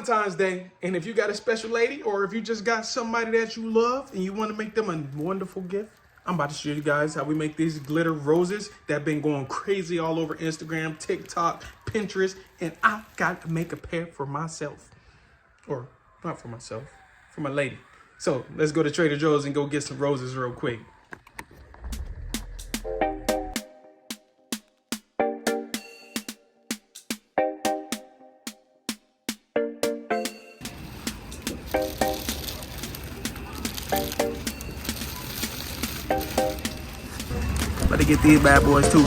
Valentine's Day, and if you got a special lady or if you just got somebody that you love and you want to make them a wonderful gift, I'm about to show you guys how we make these glitter roses that have been going crazy all over Instagram, TikTok, Pinterest, and I got to make a pair for myself. Or not for myself, for my lady. So let's go to Trader Joe's and go get some roses real quick. About to get these bad boys too.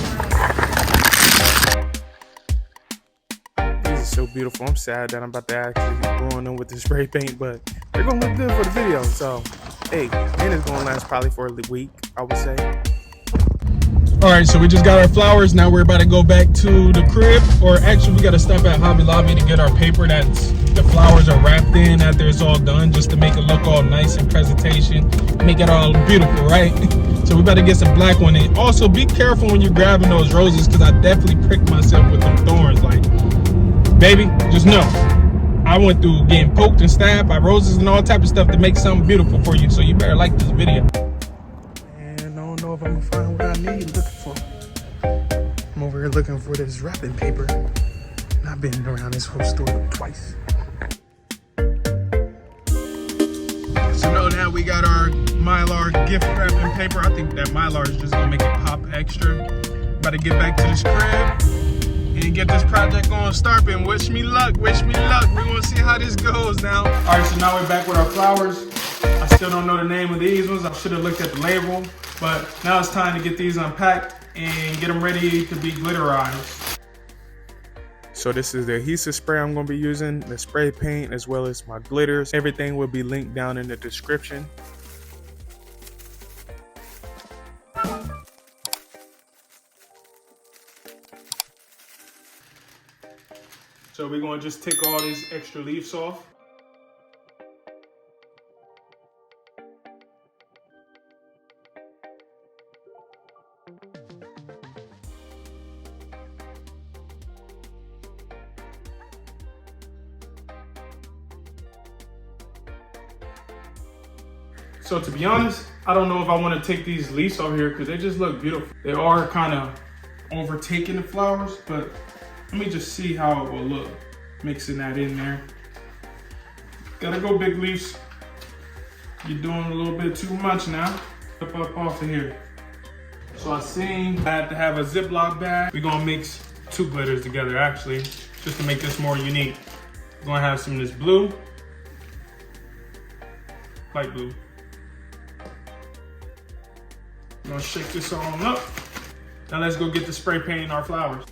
These are so beautiful. I'm sad that I'm about to actually ruin them with the spray paint, but they're gonna look good for the video. So, hey, and it's gonna last probably for a week, I would say. All right, so we just got our flowers. Now we're about to go back to the crib, or actually we got to stop at Hobby Lobby to get our paper that's the flowers are wrapped in after it's all done, just to make it look all nice in presentation, make it all beautiful, right? So we better get some black one. And also be careful when you're grabbing those roses, because I definitely pricked myself with them thorns. Like, baby, just know, I went through getting poked and stabbed by roses and all type of stuff to make something beautiful for you. So you better like this video. And I don't know if I'm gonna find what I need looking for. I'm over here looking for this wrapping paper. And I've been around this whole store twice. So now we got our Mylar gift wrapping paper. I think that Mylar is just gonna make it pop extra. About to get back to this crib and get this project on starting. Wish me luck, wish me luck. We're gonna see how this goes now. All right, so now we're back with our flowers. I still don't know the name of these ones. I should have looked at the label, but now it's time to get these unpacked and get them ready to be glitterized. So this is the adhesive spray I'm going to be using, the spray paint, as well as my glitters. Everything will be linked down in the description. So we're going to just take all these extra leaves off. So to be honest, I don't know if I want to take these leaves off here because they just look beautiful. They are kind of overtaking the flowers, but let me just see how it will look, mixing that in there. Gotta go big leaves. You're doing a little bit too much now. Up off of here. So I seen I had to have a Ziploc bag. We're gonna mix two glitters together actually, just to make this more unique. We're gonna have some of this blue, light blue. I'm gonna shake this all up. Now let's go get the spray paint in our flowers.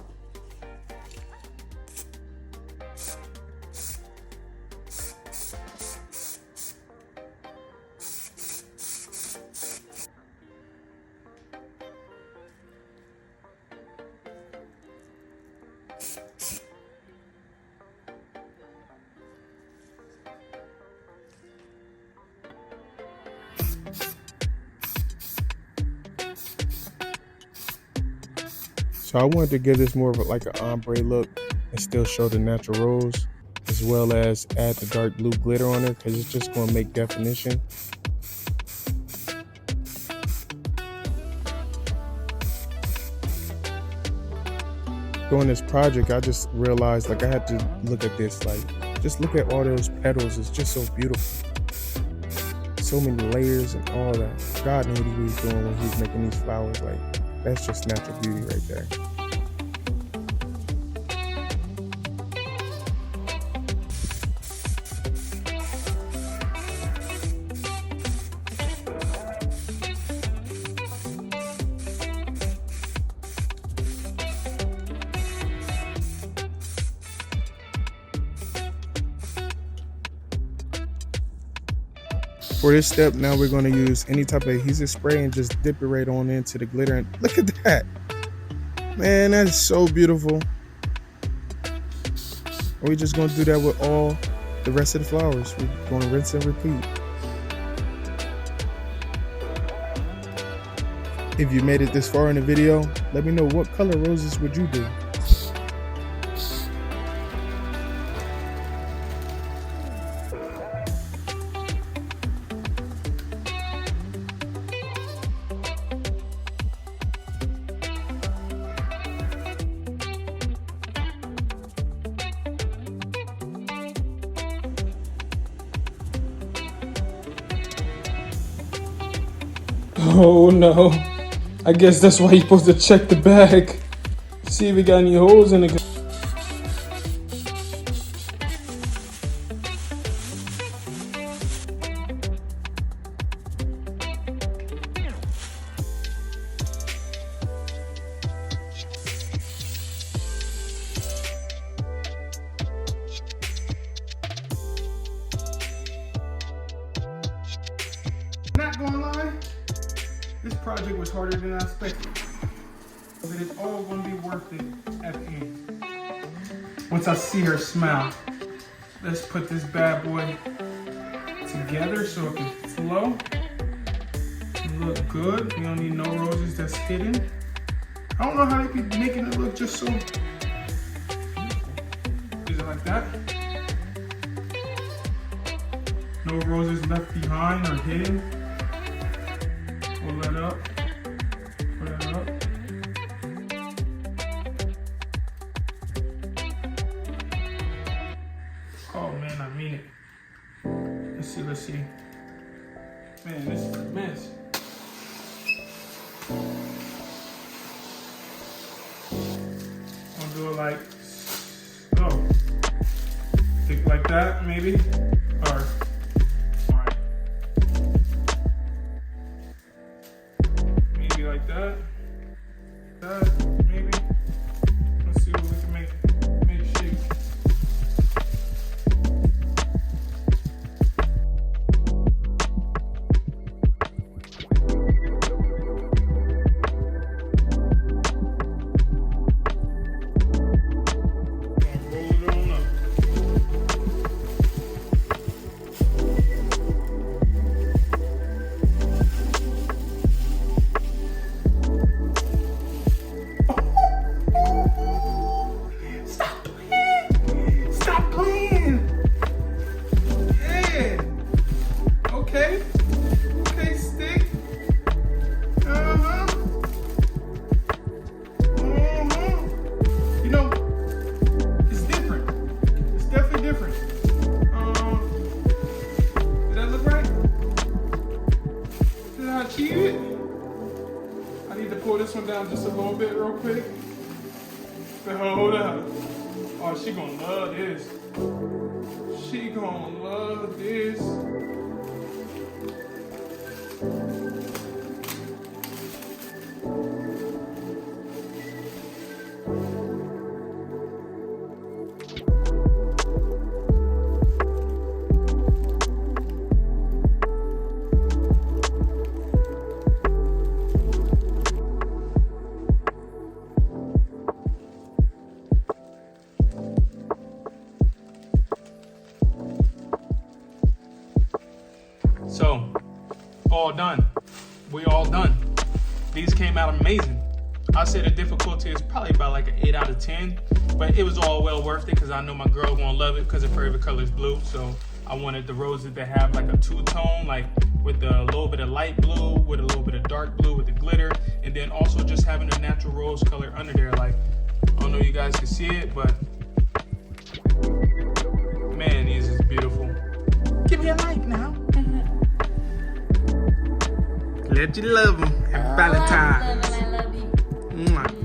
So I wanted to give this more of like an ombre look and still show the natural rose, as well as add the dark blue glitter on it, because it's just going to make definition. Doing this project, I just realized like I had to look at this, like just look at all those petals. It's just so beautiful. So many layers and all that. God knew what he was doing when he was making these flowers. Like, that's just natural beauty right there. For this step, now we're going to use any type of adhesive spray and just dip it right on into the glitter. And look at that. Man, that is so beautiful. We're just going to do that with all the rest of the flowers. We're going to rinse and repeat. If you made it this far in the video, let me know what color roses would you do. Oh no. I guess that's why you're supposed to check the bag. See if we got any holes in it. Not gonna lie, this project was harder than I expected. But it's all gonna be worth it at the end. Once I see her smile, let's put this bad boy together so it can flow. Look good. We don't need no roses that's hidden. I don't know how they be making it look just so. Is it like that? No roses left behind or hidden. Pull that up. Pull that up. Oh man, I mean it. Let's see, let's see. Man, this is a mess. I'll do it like, oh, think like that maybe, or, all right. Maybe like that, maybe. Let's see what we can make shape. I need to pull this one down just a little bit real quick. Hold up. Oh, she gonna love this. She gonna love this. So, all done. We all done. These came out amazing. I say the difficulty is probably about like an 8 out of 10, but it was all well worth it because I know my girl gonna love it because her favorite color is blue. So I wanted the roses to have like a two-tone, like with a little bit of light blue, with a little bit of dark blue with the glitter, and then also just having a natural rose color under there. Like, I don't know if you guys can see it, but man, these is beautiful. Give me a like now. Let you love them. Happy Valentines. I love you. Mwah.